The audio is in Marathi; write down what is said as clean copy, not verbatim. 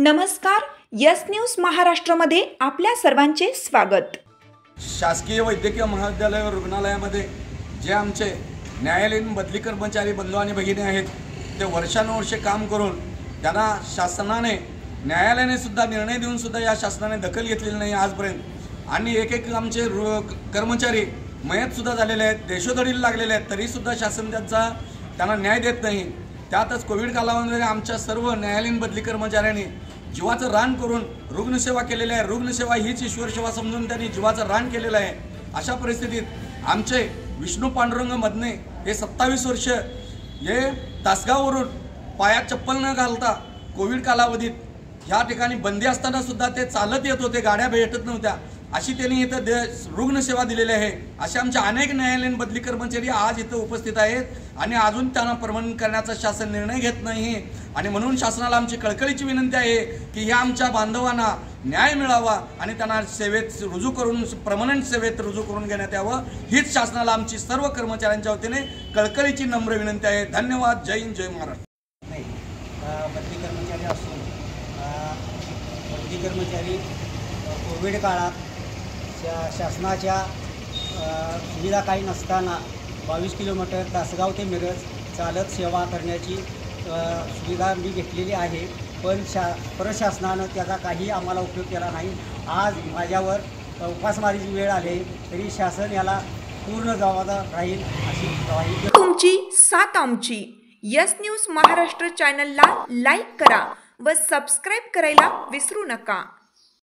नमस्कार, यस न्यूज महाराष्ट्रामध्ये आपल्या सर्वांचे स्वागत। शासकीय वैद्यकीय महाविद्यालय व रुग्णालयामध्ये जे आमचे न्यायालयीन बदली कर्मचारी बंधू आणि भगिनी आहेत ते वर्षानुवर्षे काम करून त्यांना शासनाने न्यायालयाने सुद्धा निर्णय देऊन सुद्धा या शासनाने दखल घेतलेली नाही आजपर्यंत। आणि एक आमचे कर्मचारी मयत सुद्धा झालेले आहेत, देशोधडीला लागलेले आहेत, तरी सुद्धा शासन त्यांना न्याय देत नाही। त्यातच कोविड कालावधीमध्ये आमच्या सर्व न्यायालयीन बदली कर्मचाऱ्यांनी जीवाचं रान करून रुग्णसेवा केलेली आहे। रुग्णसेवा हीच ईश्वर सेवा समजून त्यांनी जीवाचं रान केलेलं आहे। अशा परिस्थितीत आमचे विष्णू पांडुरंग मदने हे 27 वर्ष हे तासगाववरून पायात चप्पल न घालता कोविड कालावधीत ह्या ठिकाणी बंदी असताना सुद्धा ते चालत येत होते, गाड्या भेटत नव्हत्या, अशी त्यांनी इथं रुग्णसेवा दिलेली आहे। अशा आमच्या अनेक न्यायालयीन बदली कर्मचारी आज इथं उपस्थित आहेत आणि अजून त्यांना परमनंट करण्याचा शासन निर्णय घेत नाही। आणि म्हणून शासनाला आमची कळकळीची विनंती आहे की ह्या आमच्या बांधवांना न्याय मिळावा आणि त्यांना सेवेत रुजू करून परमनंट सेवेत रुजू करून घेण्यात यावं, हीच शासनाला आमची सर्व कर्मचाऱ्यांच्या वतीने कळकळीची नम्र विनंती आहे। धन्यवाद। जय हिंद, जय महाराष्ट्र। बदली कर्मचारी असून बदली कर्मचारी कोविड काळात शासनाच्या सुविधा काही नसताना 22 किलोमीटर तासगाव ते मिरज चालत सेवा करण्याची सुविधा मी घेतलेली आहे, पण प्रशासनानं त्याचा काही आम्हाला उपयोग केला नाही। आज माझ्यावर उपासमारीची वेळ आली तरी शासन याला पूर्ण जबाबदार राहील अशी ग्वाही। तुमची साथ आमची। यस न्यूज महाराष्ट्र चॅनलला लाईक करा व सबस्क्राईब करायला विसरू नका।